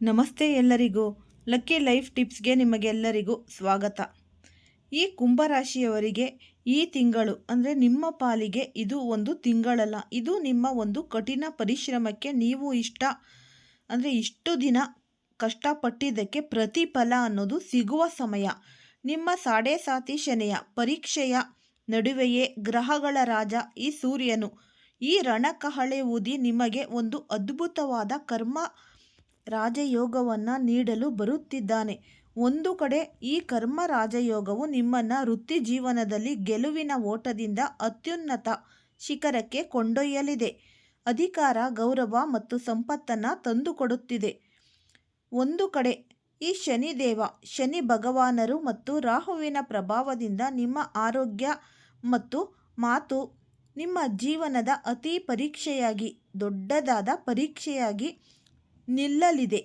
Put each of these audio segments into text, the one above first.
ನಮಸ್ತೆ ಎಲ್ಲರಿಗೂ. Lucky life ಟಿಪ್ಸ್ಗೆ ನಿಮಗೆಲ್ಲರಿಗೂ ಸ್ವಾಗತ. ಈ ಕುಂಭರಾಶಿಯವರಿಗೆ ಈ ತಿಂಗಳು ಅಂದರೆ ನಿಮ್ಮ ಪಾಲಿಗೆ ಇದು ಒಂದು ತಿಂಗಳಲ್ಲ, ಇದು ನಿಮ್ಮ ಒಂದು ಕಠಿಣ ಪರಿಶ್ರಮಕ್ಕೆ ನೀವು ಇಷ್ಟು ದಿನ ಕಷ್ಟಪಟ್ಟಿದ್ದಕ್ಕೆ ಪ್ರತಿಫಲ ಅನ್ನೋದು ಸಿಗುವ ಸಮಯ. ನಿಮ್ಮ ಸಾಡೆ ಸಾತಿ ಶನಿಯ ಪರೀಕ್ಷೆಯ ನಡುವೆಯೇ ಗ್ರಹಗಳ ರಾಜ ಈ ಸೂರ್ಯನು ಈ ರಣಕಹಳೆ ಊದಿ ನಿಮಗೆ ಒಂದು ಅದ್ಭುತವಾದ ಕರ್ಮ ರಾಜಯೋಗವನ್ನು ನೀಡಲು ಬರುತ್ತಿದ್ದಾನೆ. ಒಂದು ಕಡೆ ಈ ಕರ್ಮ ರಾಜಯೋಗವು ನಿಮ್ಮನ್ನು ವೃತ್ತಿ ಜೀವನದಲ್ಲಿ ಗೆಲುವಿನ ಓಟದಿಂದ ಅತ್ಯುನ್ನತ ಶಿಖರಕ್ಕೆ ಕೊಂಡೊಯ್ಯಲಿದೆ. ಅಧಿಕಾರ, ಗೌರವ ಮತ್ತು ಸಂಪತ್ತನ್ನು ತಂದುಕೊಡುತ್ತಿದೆ. ಒಂದು ಕಡೆ ಈ ಶನಿ ಭಗವಾನರು ಮತ್ತು ರಾಹುವಿನ ಪ್ರಭಾವದಿಂದ ನಿಮ್ಮ ಆರೋಗ್ಯ ಮತ್ತು ಮಾತು ನಿಮ್ಮ ಜೀವನದ ಅತಿ ಪರೀಕ್ಷೆಯಾಗಿ, ದೊಡ್ಡದಾದ ಪರೀಕ್ಷೆಯಾಗಿ ನಿಲ್ಲಲಿದೆ.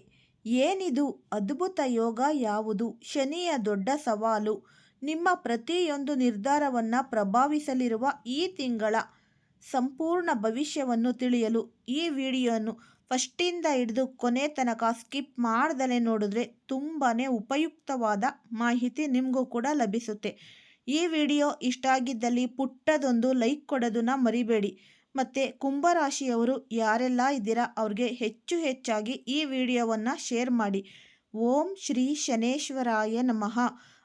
ಏನಿದು ಅದ್ಭುತ ಯೋಗ ಯಾವುದು? ಶನಿಯ ದೊಡ್ಡ ಸವಾಲು ನಿಮ್ಮ ಪ್ರತಿಯೊಂದು ನಿರ್ಧಾರವನ್ನು ಪ್ರಭಾವಿಸಲಿರುವ ಈ ತಿಂಗಳ ಸಂಪೂರ್ಣ ಭವಿಷ್ಯವನ್ನು ತಿಳಿಯಲು ಈ ವಿಡಿಯೋವನ್ನು ಫಸ್ಟಿಂದ ಹಿಡಿದು ಕೊನೆ ತನಕ ಸ್ಕಿಪ್ ಮಾಡ್ದಲೇ ನೋಡಿದ್ರೆ ತುಂಬಾ ಉಪಯುಕ್ತವಾದ ಮಾಹಿತಿ ನಿಮಗೂ ಕೂಡ ಲಭಿಸುತ್ತೆ. ಈ ವಿಡಿಯೋ ಇಷ್ಟ ಆಗಿದ್ದಲ್ಲಿ ಪುಟ್ಟದೊಂದು ಲೈಕ್ ಕೊಡೋದನ್ನ ಮರಿಬೇಡಿ. ಮತ್ತು ಕುಂಭರಾಶಿಯವರು ಯಾರೆಲ್ಲ ಇದ್ದೀರಾ ಅವ್ರಿಗೆ ಹೆಚ್ಚಾಗಿ ಈ ವಿಡಿಯೋವನ್ನು ಶೇರ್ ಮಾಡಿ. ಓಂ ಶ್ರೀ ಶನೇಶ್ವರಾಯ ನಮಃ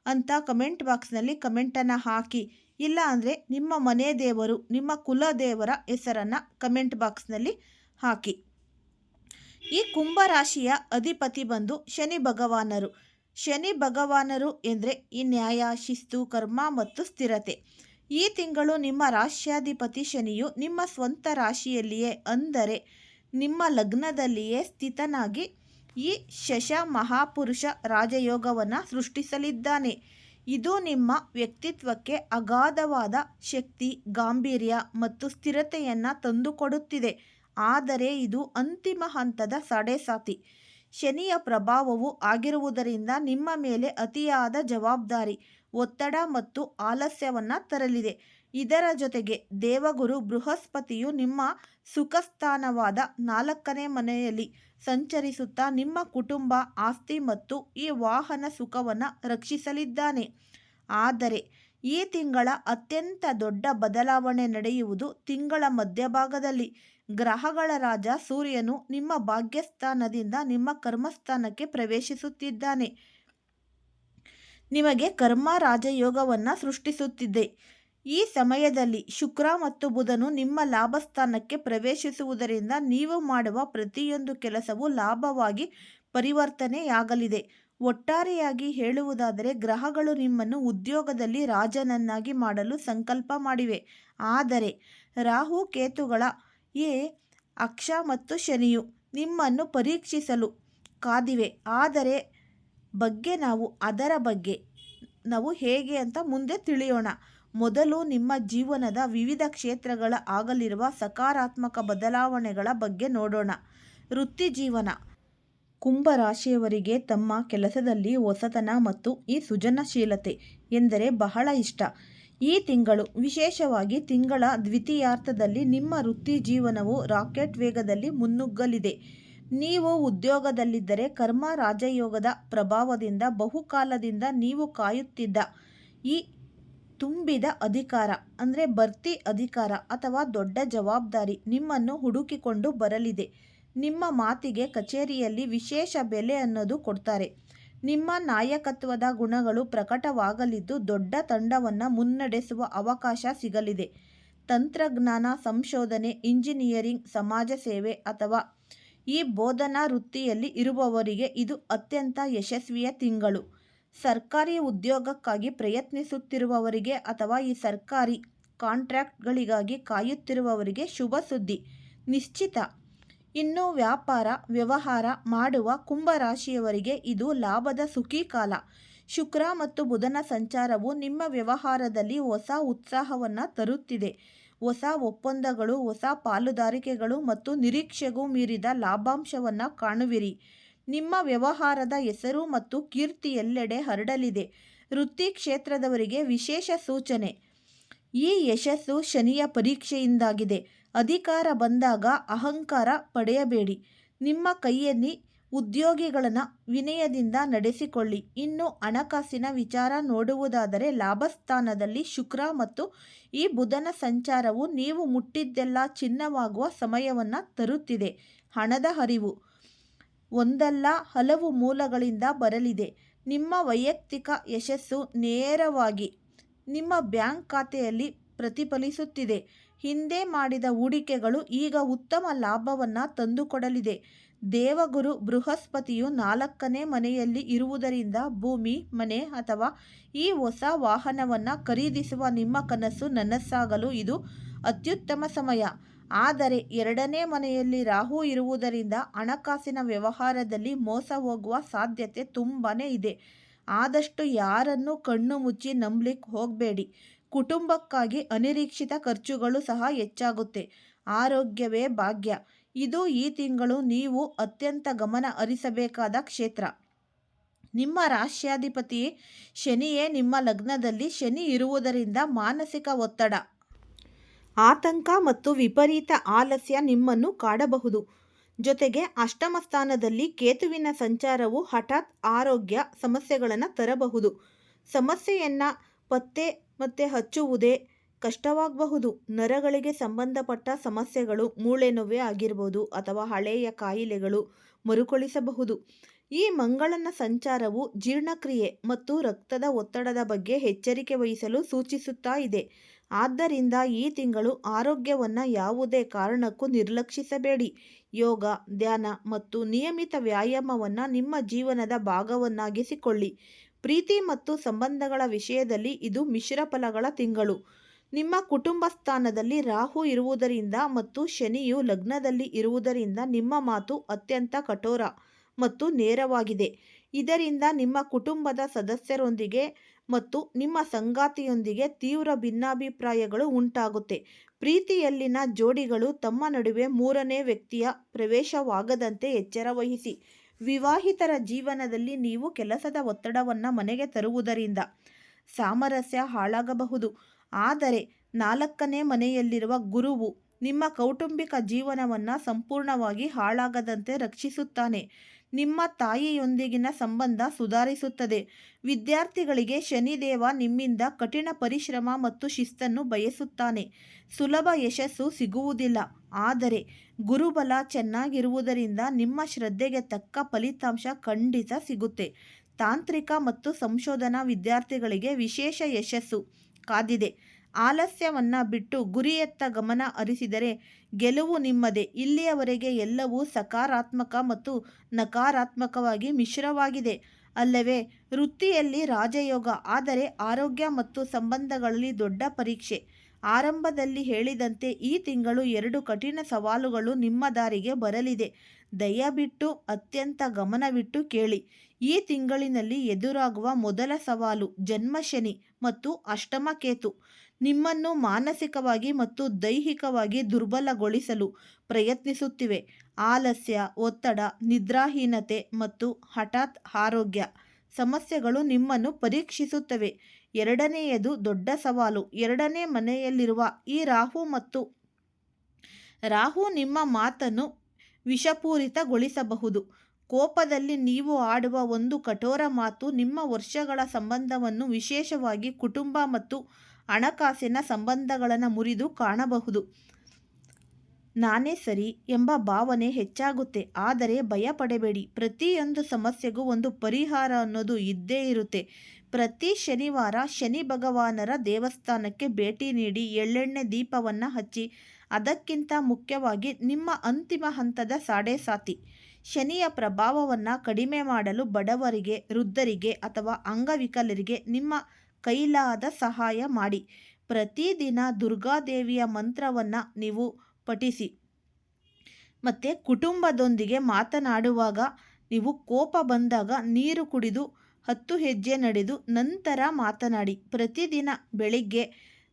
ಅಂತ ಕಮೆಂಟ್ ಬಾಕ್ಸ್ನಲ್ಲಿ ಕಮೆಂಟನ್ನು ಹಾಕಿ. ಇಲ್ಲ ಅಂದರೆ ನಿಮ್ಮ ಮನೆ ದೇವರು, ನಿಮ್ಮ ಕುಲದೇವರ ಹೆಸರನ್ನು ಕಮೆಂಟ್ ಬಾಕ್ಸ್ನಲ್ಲಿ ಹಾಕಿ. ಈ ಕುಂಭರಾಶಿಯ ಅಧಿಪತಿ ಬಂದು ಶನಿ ಭಗವಾನರು. ಶನಿ ಭಗವಾನರು ಎಂದರೆ ಈ ನ್ಯಾಯ, ಶಿಸ್ತು, ಕರ್ಮ ಮತ್ತು ಸ್ಥಿರತೆ. ಈ ತಿಂಗಳು ನಿಮ್ಮ ರಾಶ್ಯಾಧಿಪತಿ ಶನಿಯು ನಿಮ್ಮ ಸ್ವಂತ ರಾಶಿಯಲ್ಲಿಯೇ ಅಂದರೆ ನಿಮ್ಮ ಲಗ್ನದಲ್ಲಿಯೇ ಸ್ಥಿತನಾಗಿ ಈ ಶಶ ಮಹಾಪುರುಷ ರಾಜಯೋಗವನ್ನು ಸೃಷ್ಟಿಸಲಿದ್ದಾನೆ. ಇದು ನಿಮ್ಮ ವ್ಯಕ್ತಿತ್ವಕ್ಕೆ ಅಗಾಧವಾದ ಶಕ್ತಿ, ಗಾಂಭೀರ್ಯ ಮತ್ತು ಸ್ಥಿರತೆಯನ್ನು ತಂದುಕೊಡುತ್ತಿದೆ. ಆದರೆ ಇದು ಅಂತಿಮ ಹಂತದ ಸಾಡೆಸಾತಿ ಶನಿಯ ಪ್ರಭಾವವು ಆಗಿರುವುದರಿಂದ ನಿಮ್ಮ ಮೇಲೆ ಅತಿಯಾದ ಜವಾಬ್ದಾರಿ, ಒತ್ತಡ ಮತ್ತು ಆಲಸ್ಯವನ್ನು ತರಲಿದೆ. ಇದರ ಜೊತೆಗೆ ದೇವಗುರು ಬೃಹಸ್ಪತಿಯು ನಿಮ್ಮ ಸುಖಸ್ಥಾನವಾದ 4ನೇ ಮನೆಯಲ್ಲಿ ಸಂಚರಿಸುತ್ತಾ ನಿಮ್ಮ ಕುಟುಂಬ, ಆಸ್ತಿ ಮತ್ತು ಈ ವಾಹನ ಸುಖವನ್ನು ರಕ್ಷಿಸಲಿದ್ದಾನೆ. ಆದರೆ ಈ ತಿಂಗಳ ಅತ್ಯಂತ ದೊಡ್ಡ ಬದಲಾವಣೆ ನಡೆಯುವುದು ತಿಂಗಳ ಮಧ್ಯಭಾಗದಲ್ಲಿ. ಗ್ರಹಗಳ ರಾಜ ಸೂರ್ಯನು ನಿಮ್ಮ ಭಾಗ್ಯಸ್ಥಾನದಿಂದ ನಿಮ್ಮ ಕರ್ಮಸ್ಥಾನಕ್ಕೆ ಪ್ರವೇಶಿಸುತ್ತಿದ್ದಾನೆ. ನಿಮಗೆ ಕರ್ಮ ರಾಜಯೋಗವನ್ನು ಸೃಷ್ಟಿಸುತ್ತಿದೆ. ಈ ಸಮಯದಲ್ಲಿ ಶುಕ್ರ ಮತ್ತು ಬುಧನು ನಿಮ್ಮ ಲಾಭಸ್ಥಾನಕ್ಕೆ ಪ್ರವೇಶಿಸುವುದರಿಂದ ನೀವು ಮಾಡುವ ಪ್ರತಿಯೊಂದು ಕೆಲಸವೂ ಲಾಭವಾಗಿ ಪರಿವರ್ತನೆಯಾಗಲಿದೆ. ಒಟ್ಟಾರೆಯಾಗಿ ಹೇಳುವುದಾದರೆ ಗ್ರಹಗಳು ನಿಮ್ಮನ್ನು ಉದ್ಯೋಗದಲ್ಲಿ ರಾಜನನ್ನಾಗಿ ಮಾಡಲು ಸಂಕಲ್ಪ ಮಾಡಿವೆ. ಆದರೆ ರಾಹು ಕೇತುಗಳ ಈ ಅಕ್ಷ ಮತ್ತು ಶನಿಯು ನಿಮ್ಮನ್ನು ಪರೀಕ್ಷಿಸಲು ಕಾದಿವೆ. ಅದರ ಬಗ್ಗೆ ನಾವು ಹೇಗೆ ಅಂತ ಮುಂದೆ ತಿಳಿಯೋಣ. ಮೊದಲು ನಿಮ್ಮ ಜೀವನದ ವಿವಿಧ ಕ್ಷೇತ್ರಗಳ ಆಗಲಿರುವ ಸಕಾರಾತ್ಮಕ ಬದಲಾವಣೆಗಳ ಬಗ್ಗೆ ನೋಡೋಣ. ವೃತ್ತಿ ಜೀವನ. ಕುಂಭರಾಶಿಯವರಿಗೆ ತಮ್ಮ ಕೆಲಸದಲ್ಲಿ ಹೊಸತನ ಮತ್ತು ಈ ಸೃಜನಶೀಲತೆ ಎಂದರೆ ಬಹಳ ಇಷ್ಟ. ಈ ತಿಂಗಳು, ವಿಶೇಷವಾಗಿ ತಿಂಗಳ ದ್ವಿತೀಯಾರ್ಧದಲ್ಲಿ ನಿಮ್ಮ ವೃತ್ತಿ ಜೀವನವು ರಾಕೆಟ್ ವೇಗದಲ್ಲಿ ಮುನ್ನುಗ್ಗಲಿದೆ. ನೀವು ಉದ್ಯೋಗದಲ್ಲಿದ್ದರೆ ಕರ್ಮ ರಾಜಯೋಗದ ಪ್ರಭಾವದಿಂದ ಬಹುಕಾಲದಿಂದ ನೀವು ಕಾಯುತ್ತಿದ್ದ ಈ ತುಂಬಿದ ಅಧಿಕಾರ ಅಂದರೆ ಬಡ್ತಿ ಅಧಿಕಾರ ಅಥವಾ ದೊಡ್ಡ ಜವಾಬ್ದಾರಿ ನಿಮ್ಮನ್ನು ಹುಡುಕಿಕೊಂಡು ಬರಲಿದೆ. ನಿಮ್ಮ ಮಾತಿಗೆ ಕಚೇರಿಯಲ್ಲಿ ವಿಶೇಷ ಬೆಲೆ ಅನ್ನೋದು ಕೊಡ್ತಾರೆ. ನಿಮ್ಮ ನಾಯಕತ್ವದ ಗುಣಗಳು ಪ್ರಕಟವಾಗಲಿದ್ದು ದೊಡ್ಡ ತಂಡವನ್ನು ಮುನ್ನಡೆಸುವ ಅವಕಾಶ ಸಿಗಲಿದೆ. ತಂತ್ರಜ್ಞಾನ, ಸಂಶೋಧನೆ, ಇಂಜಿನಿಯರಿಂಗ್, ಸಮಾಜ ಸೇವೆ ಅಥವಾ ಈ ಬೋಧನಾ ವೃತ್ತಿಯಲ್ಲಿ ಇರುವವರಿಗೆ ಇದು ಅತ್ಯಂತ ಯಶಸ್ವಿಯ ತಿಂಗಳು. ಸರ್ಕಾರಿ ಉದ್ಯೋಗಕ್ಕಾಗಿ ಪ್ರಯತ್ನಿಸುತ್ತಿರುವವರಿಗೆ ಅಥವಾ ಈ ಸರ್ಕಾರಿ ಕಾಂಟ್ರಾಕ್ಟ್ಗಳಿಗಾಗಿ ಕಾಯುತ್ತಿರುವವರಿಗೆ ಶುಭ ಸುದ್ದಿ ನಿಶ್ಚಿತ. ಇನ್ನು ವ್ಯವಹಾರ ಮಾಡುವ ಕುಂಭರಾಶಿಯವರಿಗೆ ಇದು ಲಾಭದ ಸುಖಿ ಕಾಲ. ಶುಕ್ರ ಮತ್ತು ಬುಧನ ಸಂಚಾರವು ನಿಮ್ಮ ವ್ಯವಹಾರದಲ್ಲಿ ಹೊಸ ಉತ್ಸಾಹವನ್ನು ತರುತ್ತಿದೆ. ಹೊಸ ಒಪ್ಪಂದಗಳು, ಹೊಸ ಪಾಲುದಾರಿಕೆಗಳು ಮತ್ತು ನಿರೀಕ್ಷೆಗೂ ಮೀರಿದ ಲಾಭಾಂಶವನ್ನು ಕಾಣುವಿರಿ. ನಿಮ್ಮ ವ್ಯವಹಾರದ ಹೆಸರು ಮತ್ತು ಕೀರ್ತಿ ಎಲ್ಲೆಡೆ ಹರಡಲಿದೆ. ವೃತ್ತಿ ಕ್ಷೇತ್ರದವರಿಗೆ ವಿಶೇಷ ಸೂಚನೆ. ಈ ಯಶಸ್ಸು ಶನಿಯ ಪರೀಕ್ಷೆಯಿಂದಾಗಿದೆ. ಅಧಿಕಾರ ಬಂದಾಗ ಅಹಂಕಾರ ಪಡೆಯಬೇಡಿ. ನಿಮ್ಮ ಕೈಯಲ್ಲಿ ಉದ್ಯೋಗಿಗಳನ್ನು ವಿನಯದಿಂದ ನಡೆಸಿಕೊಳ್ಳಿ. ಇನ್ನು ಹಣಕಾಸಿನ ವಿಚಾರ ನೋಡುವುದಾದರೆ ಲಾಭಸ್ಥಾನದಲ್ಲಿ ಶುಕ್ರ ಮತ್ತು ಈ ಬುಧನ ಸಂಚಾರವು ನೀವು ಮುಟ್ಟಿದ್ದೆಲ್ಲ ಚಿನ್ನವಾಗುವ ಸಮಯವನ್ನು ತರುತ್ತಿದೆ. ಹಣದ ಹರಿವು ಒಂದಲ್ಲ ಹಲವು ಮೂಲಗಳಿಂದ ಬರಲಿದೆ. ನಿಮ್ಮ ವೈಯಕ್ತಿಕ ಯಶಸ್ಸು ನೇರವಾಗಿ ನಿಮ್ಮ ಬ್ಯಾಂಕ್ ಖಾತೆಯಲ್ಲಿ ಪ್ರತಿಫಲಿಸುತ್ತಿದೆ. ಹಿಂದೆ ಮಾಡಿದ ಹೂಡಿಕೆಗಳು ಈಗ ಉತ್ತಮ ಲಾಭವನ್ನು ತಂದುಕೊಡಲಿದೆ. ದೇವಗುರು ಬೃಹಸ್ಪತಿಯು 4ನೇ ಮನೆಯಲ್ಲಿ ಇರುವುದರಿಂದ ಭೂಮಿ, ಮನೆ ಅಥವಾ ಈ ಹೊಸ ವಾಹನವನ್ನು ಖರೀದಿಸುವ ನಿಮ್ಮ ಕನಸು ನನಸಾಗಲು ಇದು ಅತ್ಯುತ್ತಮ ಸಮಯ. ಆದರೆ 2ನೇ ಮನೆಯಲ್ಲಿ ರಾಹು ಇರುವುದರಿಂದ ಹಣಕಾಸಿನ ವ್ಯವಹಾರದಲ್ಲಿ ಮೋಸ ಹೋಗುವ ಸಾಧ್ಯತೆ ತುಂಬಾ ಇದೆ. ಆದಷ್ಟು ಯಾರನ್ನು ಕಣ್ಣು ಮುಚ್ಚಿ ನಂಬಲಿಕ್ಕೆ ಹೋಗಬೇಡಿ. ಕುಟುಂಬಕ್ಕಾಗಿ ಅನಿರೀಕ್ಷಿತ ಖರ್ಚುಗಳು ಸಹ ಹೆಚ್ಚಾಗುತ್ತೆ. ಆರೋಗ್ಯವೇ ಭಾಗ್ಯ. ಇದು ಈ ತಿಂಗಳು ನೀವು ಅತ್ಯಂತ ಗಮನ ಹರಿಸಬೇಕಾದ ಕ್ಷೇತ್ರ. ನಿಮ್ಮ ರಾಶ್ಯಾಧಿಪತಿ ಶನಿಯೇ ನಿಮ್ಮ ಲಗ್ನದಲ್ಲಿ ಶನಿ ಇರುವುದರಿಂದ ಮಾನಸಿಕ ಒತ್ತಡ, ಆತಂಕ ಮತ್ತು ವಿಪರೀತ ಆಲಸ್ಯ ನಿಮ್ಮನ್ನು ಕಾಡಬಹುದು. ಜೊತೆಗೆ ಅಷ್ಟಮ ಸ್ಥಾನದಲ್ಲಿ ಕೇತುವಿನ ಸಂಚಾರವು ಹಠಾತ್ ಆರೋಗ್ಯ ಸಮಸ್ಯೆಗಳನ್ನು ತರಬಹುದು. ಸಮಸ್ಯೆಯನ್ನು ಪತ್ತೆ ಮತ್ತೆ ಹಚ್ಚುವುದೇ ಕಷ್ಟವಾಗಬಹುದು. ನರಗಳಿಗೆ ಸಂಬಂಧಪಟ್ಟ ಸಮಸ್ಯೆಗಳು, ಮೂಳೆ ನೋವೇ ಆಗಿರ್ಬೋದು ಅಥವಾ ಹಳೆಯ ಕಾಯಿಲೆಗಳು ಮರುಕಳಿಸಬಹುದು. ಈ ಮಂಗಳನ ಸಂಚಾರವು ಜೀರ್ಣಕ್ರಿಯೆ ಮತ್ತು ರಕ್ತದ ಒತ್ತಡದ ಬಗ್ಗೆ ಎಚ್ಚರಿಕೆ ವಹಿಸಲು ಸೂಚಿಸುತ್ತಾ ಇದೆ. ಆದ್ದರಿಂದ ಈ ತಿಂಗಳು ಆರೋಗ್ಯವನ್ನು ಯಾವುದೇ ಕಾರಣಕ್ಕೂ ನಿರ್ಲಕ್ಷಿಸಬೇಡಿ. ಯೋಗ, ಧ್ಯಾನ ಮತ್ತು ನಿಯಮಿತ ವ್ಯಾಯಾಮವನ್ನು ನಿಮ್ಮ ಜೀವನದ ಭಾಗವನ್ನಾಗಿಸಿಕೊಳ್ಳಿ. ಪ್ರೀತಿ ಮತ್ತು ಸಂಬಂಧಗಳ ವಿಷಯದಲ್ಲಿ ಇದು ಮಿಶ್ರ ಫಲಗಳ ತಿಂಗಳು. ನಿಮ್ಮ ಕುಟುಂಬ ಸ್ಥಾನದಲ್ಲಿ ರಾಹು ಇರುವುದರಿಂದ ಮತ್ತು ಶನಿಯು ಲಗ್ನದಲ್ಲಿ ಇರುವುದರಿಂದ ನಿಮ್ಮ ಮಾತು ಅತ್ಯಂತ ಕಠೋರ ಮತ್ತು ನೇರವಾಗಿದೆ. ಇದರಿಂದ ನಿಮ್ಮ ಕುಟುಂಬದ ಸದಸ್ಯರೊಂದಿಗೆ ಮತ್ತು ನಿಮ್ಮ ಸಂಗಾತಿಯೊಂದಿಗೆ ತೀವ್ರ ಭಿನ್ನಾಭಿಪ್ರಾಯಗಳು ಉಂಟಾಗುತ್ತೆ. ಪ್ರೀತಿಯಲ್ಲಿನ ಜೋಡಿಗಳು ತಮ್ಮ ನಡುವೆ 3ನೇ ವ್ಯಕ್ತಿಯ ಪ್ರವೇಶವಾಗದಂತೆ ಎಚ್ಚರ ವಹಿಸಿ. ವಿವಾಹಿತರ ಜೀವನದಲ್ಲಿ ನೀವು ಕೆಲಸದ ಒತ್ತಡವನ್ನು ಮನೆಗೆ ತರುವುದರಿಂದ ಸಾಮರಸ್ಯ ಹಾಳಾಗಬಹುದು. ಆದರೆ 4ನೇ ಮನೆಯಲ್ಲಿರುವ ಗುರುವು ನಿಮ್ಮ ಕೌಟುಂಬಿಕ ಜೀವನವನ್ನು ಸಂಪೂರ್ಣವಾಗಿ ಹಾಳಾಗದಂತೆ ರಕ್ಷಿಸುತ್ತಾನೆ. ನಿಮ್ಮ ತಾಯಿಯೊಂದಿಗಿನ ಸಂಬಂಧ ಸುಧಾರಿಸುತ್ತದೆ. ವಿದ್ಯಾರ್ಥಿಗಳಿಗೆ ಶನಿದೇವ ನಿಮ್ಮಿಂದ ಕಠಿಣ ಪರಿಶ್ರಮ ಮತ್ತು ಶಿಸ್ತನ್ನು ಬಯಸುತ್ತಾನೆ. ಸುಲಭ ಯಶಸ್ಸು ಸಿಗುವುದಿಲ್ಲ, ಆದರೆ ಗುರುಬಲ ಚೆನ್ನಾಗಿರುವುದರಿಂದ ನಿಮ್ಮ ಶ್ರದ್ಧೆಗೆ ತಕ್ಕ ಫಲಿತಾಂಶ ಖಂಡಿತ ಸಿಗುತ್ತೆ. ತಾಂತ್ರಿಕ ಮತ್ತು ಸಂಶೋಧನಾ ವಿದ್ಯಾರ್ಥಿಗಳಿಗೆ ವಿಶೇಷ ಯಶಸ್ಸು ಕಾದಿದೆ. ಆಲಸ್ಯವನ್ನು ಬಿಟ್ಟು ಗುರಿಯತ್ತ ಗಮನ ಹರಿಸಿದರೆ ಗೆಲುವು ನಿಮ್ಮದೇ. ಇಲ್ಲಿಯವರೆಗೆ ಎಲ್ಲವೂ ಸಕಾರಾತ್ಮಕ ಮತ್ತು ನಕಾರಾತ್ಮಕವಾಗಿ ಮಿಶ್ರವಾಗಿದೆ ಅಲ್ಲವೇ? ವೃತ್ತಿಯಲ್ಲಿ ರಾಜಯೋಗ, ಆದರೆ ಆರೋಗ್ಯ ಮತ್ತು ಸಂಬಂಧಗಳಲ್ಲಿ ದೊಡ್ಡ ಪರೀಕ್ಷೆ. ಆರಂಭದಲ್ಲಿ ಹೇಳಿದಂತೆ ಈ ತಿಂಗಳು 2 ಕಠಿಣ ಸವಾಲುಗಳು ನಿಮ್ಮ ದಾರಿಗೆ ಬರಲಿದೆ. ದಯವಿಟ್ಟು ಅತ್ಯಂತ ಗಮನವಿಟ್ಟು ಕೇಳಿ. ಈ ತಿಂಗಳಿನಲ್ಲಿ ಎದುರಾಗುವ ಮೊದಲ ಸವಾಲು ಜನ್ಮಶನಿ ಮತ್ತು ಅಷ್ಟಮ ಕೇತು ನಿಮ್ಮನ್ನು ಮಾನಸಿಕವಾಗಿ ಮತ್ತು ದೈಹಿಕವಾಗಿ ದುರ್ಬಲಗೊಳಿಸಲು ಪ್ರಯತ್ನಿಸುತ್ತಿವೆ. ಆಲಸ್ಯ, ಒತ್ತಡ, ನಿದ್ರಾಹೀನತೆ ಮತ್ತು ಹಠಾತ್ ಆರೋಗ್ಯ ಸಮಸ್ಯೆಗಳು ನಿಮ್ಮನ್ನು ಪರೀಕ್ಷಿಸುತ್ತವೆ. 2ನೇಯದು ದೊಡ್ಡ ಸವಾಲು. 2ನೇ ಮನೆಯಲ್ಲಿರುವ ಈ ರಾಹು ನಿಮ್ಮ ಮಾತನ್ನು ವಿಷಪೂರಿತಗೊಳಿಸಬಹುದು. ಕೋಪದಲ್ಲಿ ನೀವು ಆಡುವ ಒಂದು ಕಠೋರ ಮಾತು ನಿಮ್ಮ ವರ್ಷಗಳ ಸಂಬಂಧವನ್ನು, ವಿಶೇಷವಾಗಿ ಕುಟುಂಬ ಮತ್ತು ಹಣಕಾಸಿನ ಸಂಬಂಧಗಳನ್ನು ಮುರಿದು ಕಾಣಬಹುದು. ನಾನೇ ಸರಿ ಎಂಬ ಭಾವನೆ ಹೆಚ್ಚಾಗುತ್ತೆ. ಆದರೆ ಭಯಪಡಬೇಡಿ, ಪ್ರತಿಯೊಂದು ಸಮಸ್ಯೆಗೂ ಒಂದು ಪರಿಹಾರ ಅನ್ನೋದು ಇದ್ದೇ ಇರುತ್ತೆ. ಪ್ರತಿ ಶನಿವಾರ ಶನಿ ಭಗವಾನರ ದೇವಸ್ಥಾನಕ್ಕೆ ಭೇಟಿ ನೀಡಿ ಎಳ್ಳೆಣ್ಣೆ ದೀಪವನ್ನು ಹಚ್ಚಿ. ಅದಕ್ಕಿಂತ ಮುಖ್ಯವಾಗಿ ನಿಮ್ಮ ಅಂತಿಮ ಹಂತದ ಸಾಡೆ-ಸಾತಿ ಶನಿಯ ಪ್ರಭಾವವನ್ನು ಕಡಿಮೆ ಮಾಡಲು ಬಡವರಿಗೆ, ವೃದ್ಧರಿಗೆ ಅಥವಾ ಅಂಗವಿಕಲರಿಗೆ ನಿಮ್ಮ ಕೈಲಾದ ಸಹಾಯ ಮಾಡಿ. ಪ್ರತಿದಿನ ದುರ್ಗಾದೇವಿಯ ಮಂತ್ರವನ್ನು ನೀವು ಪಠಿಸಿ. ಮತ್ತು ಕುಟುಂಬದೊಂದಿಗೆ ಮಾತನಾಡುವಾಗ ನೀವು ಕೋಪ ಬಂದಾಗ ನೀರು ಕುಡಿದು 10 ಹೆಜ್ಜೆ ನಡೆದು ನಂತರ ಮಾತನಾಡಿ. ಪ್ರತಿದಿನ ಬೆಳಿಗ್ಗೆ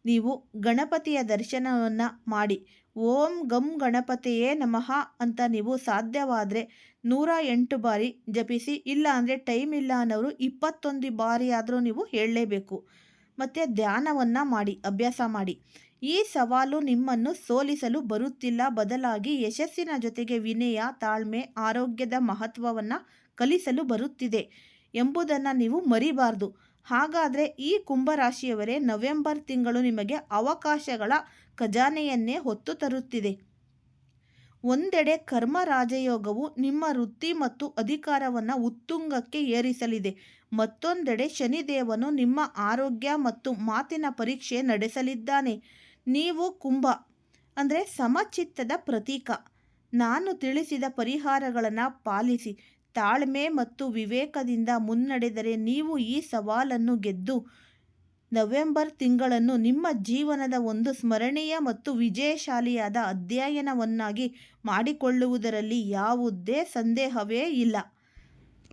ನೀವು ಗಣಪತಿಯ ದರ್ಶನವನ್ನು ಮಾಡಿ. ಓಂ ಗಂ ಗಣಪತಿಯೇ ನಮಃ ಅಂತ ನೀವು ಸಾಧ್ಯವಾದರೆ 108 ಬಾರಿ ಜಪಿಸಿ. ಇಲ್ಲ ಅಂದರೆ ಟೈಮ್ ಇಲ್ಲ ಅನ್ನೋರು 21 ಬಾರಿ ಆದರೂ ನೀವು ಹೇಳಲೇಬೇಕು. ಮತ್ತು ಧ್ಯಾನವನ್ನು ಮಾಡಿ, ಅಭ್ಯಾಸ ಮಾಡಿ. ಈ ಸವಾಲು ನಿಮ್ಮನ್ನು ಸೋಲಿಸಲು ಬರುತ್ತಿಲ್ಲ, ಬದಲಾಗಿ ಯಶಸ್ಸಿನ ಜೊತೆಗೆ ವಿನಯ, ತಾಳ್ಮೆ, ಆರೋಗ್ಯದ ಮಹತ್ವವನ್ನು ಕಲಿಸಲು ಬರುತ್ತಿದೆ ಎಂಬುದನ್ನು ನೀವು ಮರಿಬಾರ್ದು. ಹಾಗಾದರೆ ಈ ಕುಂಭರಾಶಿಯವರೇ, ನವೆಂಬರ್ ತಿಂಗಳು ನಿಮಗೆ ಅವಕಾಶಗಳ ಖಜಾನೆಯನ್ನೇ ಹೊತ್ತು ತರುತ್ತಿದೆ. ಒಂದೆಡೆ ಕರ್ಮ ರಾಜಯೋಗವು ನಿಮ್ಮ ವೃತ್ತಿ ಮತ್ತು ಅಧಿಕಾರವನ್ನು ಉತ್ತುಂಗಕ್ಕೆ ಏರಿಸಲಿದೆ. ಮತ್ತೊಂದೆಡೆ ಶನಿದೇವನು ನಿಮ್ಮ ಆರೋಗ್ಯ ಮತ್ತು ಮಾತಿನ ಪರೀಕ್ಷೆ ನಡೆಸಲಿದ್ದಾನೆ. ನೀವು ಕುಂಭ ಅಂದರೆ ಸಮಚಿತ್ತದ ಪ್ರತೀಕ. ನಾನು ತಿಳಿಸಿದ ಪರಿಹಾರಗಳನ್ನು ಪಾಲಿಸಿ ತಾಳ್ಮೆ ಮತ್ತು ವಿವೇಕದಿಂದ ಮುನ್ನಡೆದರೆ ನೀವು ಈ ಸವಾಲನ್ನು ಗೆದ್ದು ನವೆಂಬರ್ ತಿಂಗಳನ್ನು ನಿಮ್ಮ ಜೀವನದ ಒಂದು ಸ್ಮರಣೀಯ ಮತ್ತು ವಿಜಯಶಾಲಿಯಾದ ಅಧ್ಯಯನವನ್ನಾಗಿ ಮಾಡಿಕೊಳ್ಳುವುದರಲ್ಲಿ ಯಾವುದೇ ಸಂದೇಹವೇ ಇಲ್ಲ.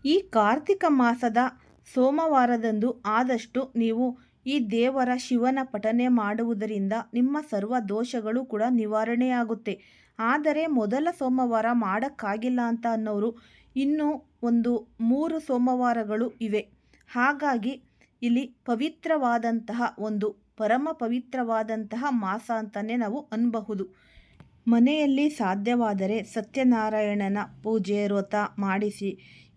ಈ ಕಾರ್ತಿಕ ಮಾಸದ ಸೋಮವಾರದಂದು ಆದಷ್ಟು ನೀವು ಈ ದೇವರ ಶಿವನ ಪಠನೆ ಮಾಡುವುದರಿಂದ ನಿಮ್ಮ ಸರ್ವ ದೋಷಗಳು ಕೂಡ ನಿವಾರಣೆಯಾಗುತ್ತೆ. ಆದರೆ ಮೊದಲ ಸೋಮವಾರ ಮಾಡೋಕ್ಕಾಗಿಲ್ಲ ಅಂತ ಅನ್ನೋರು ಇನ್ನೂ ಒಂದು 3 ಸೋಮವಾರಗಳು ಇವೆ. ಹಾಗಾಗಿ ಇಲ್ಲಿ ಪವಿತ್ರವಾದಂತಹ ಒಂದು ಪರಮ ಪವಿತ್ರವಾದಂತಹ ಮಾಸ ಅಂತಲೇ ನಾವು ಅನ್ನಬಹುದು. ಮನೆಯಲ್ಲಿ ಸಾಧ್ಯವಾದರೆ ಸತ್ಯನಾರಾಯಣನ ಪೂಜೆ ವ್ರತ ಮಾಡಿಸಿ,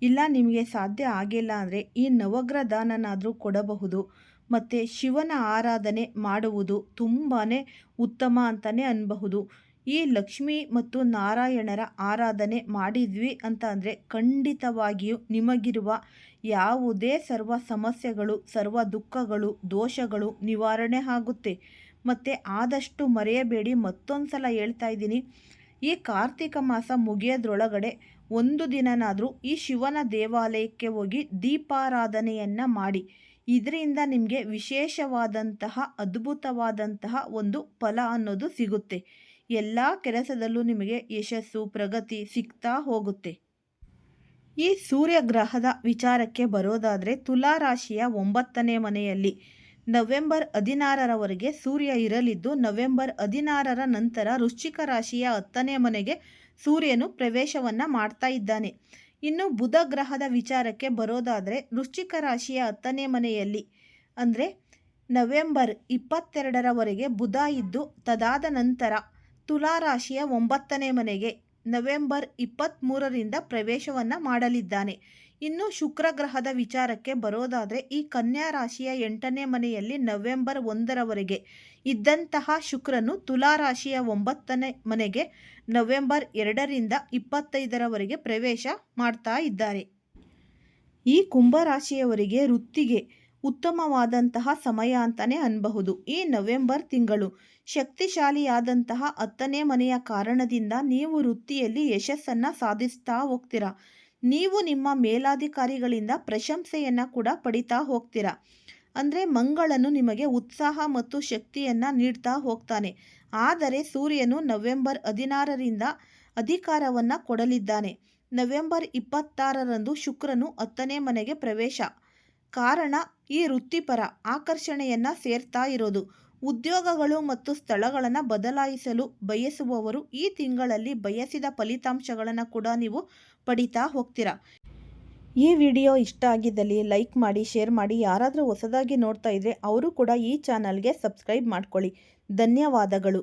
ಇಲ್ಲ ನಿಮಗೆ ಸಾಧ್ಯ ಆಗಿಲ್ಲ ಅಂದರೆ ಈ ನವಗ್ರಹ ದಾನನಾದರೂ ಕೊಡಬಹುದು. ಮತ್ತು ಶಿವನ ಆರಾಧನೆ ಮಾಡುವುದು ತುಂಬಾ ಉತ್ತಮ ಅಂತಲೇ ಅನ್ನಬಹುದು. ಈ ಲಕ್ಷ್ಮಿ ಮತ್ತು ನಾರಾಯಣರ ಆರಾಧನೆ ಮಾಡಿದ್ವಿ ಅಂತ ಅಂದರೆ ಖಂಡಿತವಾಗಿಯೂ ನಿಮಗಿರುವ ಯಾವುದೇ ಸರ್ವ ಸಮಸ್ಯೆಗಳು, ಸರ್ವ ದುಃಖಗಳು, ದೋಷಗಳು ನಿವಾರಣೆ ಆಗುತ್ತೆ. ಮತ್ತು ಆದಷ್ಟು ಮರೆಯಬೇಡಿ, ಮತ್ತೊಂದು ಸಲ ಹೇಳ್ತಾ ಇದ್ದೀನಿ, ಈ ಕಾರ್ತಿಕ ಮಾಸ ಮುಗಿಯೋದ್ರೊಳಗಡೆ ಒಂದು ದಿನನಾದರೂ ಈ ಶಿವನ ದೇವಾಲಯಕ್ಕೆ ಹೋಗಿ ದೀಪಾರಾಧನೆಯನ್ನು ಮಾಡಿ. ಇದರಿಂದ ನಿಮಗೆ ವಿಶೇಷವಾದಂತಹ ಅದ್ಭುತವಾದಂತಹ ಒಂದು ಫಲ ಅನ್ನೋದು ಸಿಗುತ್ತೆ. ಎಲ್ಲ ಕೆಲಸದಲ್ಲೂ ನಿಮಗೆ ಯಶಸ್ಸು, ಪ್ರಗತಿ ಸಿಗ್ತಾ ಹೋಗುತ್ತೆ. ಈ ಸೂರ್ಯಗ್ರಹದ ವಿಚಾರಕ್ಕೆ ಬರೋದಾದರೆ ತುಲಾ ರಾಶಿಯ 9ನೇ ಮನೆಯಲ್ಲಿ ನವೆಂಬರ್ 16ರವರೆಗೆ ಸೂರ್ಯ ಇರಲಿದ್ದು, ನವೆಂಬರ್ 16ರ ನಂತರ ವೃಶ್ಚಿಕ ರಾಶಿಯ 10ನೇ ಮನೆಗೆ ಸೂರ್ಯನು ಪ್ರವೇಶವನ್ನು ಮಾಡ್ತಾ ಇದ್ದಾನೆ. ಇನ್ನು ಬುಧ ಗ್ರಹದ ವಿಚಾರಕ್ಕೆ ಬರೋದಾದರೆ ವೃಶ್ಚಿಕ ರಾಶಿಯ 10ನೇ ಮನೆಯಲ್ಲಿ ಅಂದರೆ ನವೆಂಬರ್ 22ರವರೆಗೆ ಬುಧ ಇದ್ದು, ತದಾದ ನಂತರ ತುಲಾ ರಾಶಿಯ 9ನೇ ಮನೆಗೆ ನವೆಂಬರ್ 23ರಿಂದ ಪ್ರವೇಶವನ್ನು ಮಾಡಲಿದ್ದಾನೆ. ಇನ್ನು ಶುಕ್ರ ಗ್ರಹದ ವಿಚಾರಕ್ಕೆ ಬರೋದಾದರೆ ಈ ಕನ್ಯಾ ರಾಶಿಯ 8ನೇ ಮನೆಯಲ್ಲಿ ನವೆಂಬರ್ 1ರವರೆಗೆ ಇದ್ದಂತಹ ಶುಕ್ರನು ತುಲಾ ರಾಶಿಯ 9ನೇ ಮನೆಗೆ ನವೆಂಬರ್ 2ರಿಂದ 25ರವರೆಗೆ ಪ್ರವೇಶ ಮಾಡ್ತಾ ಇದ್ದಾರೆ. ಈ ಕುಂಭರಾಶಿಯವರಿಗೆ ವೃತ್ತಿಗೆ ಉತ್ತಮವಾದಂತಹ ಸಮಯ ಅಂತಲೇ ಅನ್ನಬಹುದು. ಈ ನವೆಂಬರ್ ತಿಂಗಳು ಶಕ್ತಿಶಾಲಿಯಾದಂತಹ 10ನೇ ಮನೆಯ ಕಾರಣದಿಂದ ನೀವು ವೃತ್ತಿಯಲ್ಲಿ ಯಶಸ್ಸನ್ನು ಸಾಧಿಸ್ತಾ ಹೋಗ್ತೀರಾ. ನೀವು ನಿಮ್ಮ ಮೇಲಾಧಿಕಾರಿಗಳಿಂದ ಪ್ರಶಂಸೆಯನ್ನು ಕೂಡ ಪಡಿತಾ ಹೋಗ್ತೀರಾ. ಅಂದರೆ ಮಂಗಳನು ನಿಮಗೆ ಉತ್ಸಾಹ ಮತ್ತು ಶಕ್ತಿಯನ್ನು ನೀಡ್ತಾ ಹೋಗ್ತಾನೆ. ಆದರೆ ಸೂರ್ಯನು ನವೆಂಬರ್ 16ರಿಂದ ಅಧಿಕಾರವನ್ನು ಕೊಡಲಿದ್ದಾನೆ. ನವೆಂಬರ್ 26ರಂದು ಶುಕ್ರನು 10ನೇ ಮನೆಗೆ ಪ್ರವೇಶ. ಕಾರಣ ಈ ವೃತ್ತಿಪರ ಆಕರ್ಷಣೆಯನ್ನು ಸೇರ್ತಾ ಇರೋದು. ಉದ್ಯೋಗಗಳು ಮತ್ತು ಸ್ಥಳಗಳನ್ನು ಬದಲಾಯಿಸಲು ಬಯಸುವವರು ಈ ತಿಂಗಳಲ್ಲಿ ಬಯಸಿದ ಫಲಿತಾಂಶಗಳನ್ನು ಕೂಡ ನೀವು ಪಡಿತಾ ಹೋಗ್ತೀರಾ. ಈ ವಿಡಿಯೋ ಇಷ್ಟ ಆಗಿದ್ದಲ್ಲಿ ಲೈಕ್ ಮಾಡಿ, ಶೇರ್ ಮಾಡಿ. ಯಾರಾದರೂ ಹೊಸದಾಗಿ ನೋಡ್ತಾ ಇದ್ದರೆ ಅವರು ಕೂಡ ಈ ಚಾನಲ್ಗೆ ಸಬ್ಸ್ಕ್ರೈಬ್ ಮಾಡ್ಕೊಳ್ಳಿ. ಧನ್ಯವಾದಗಳು.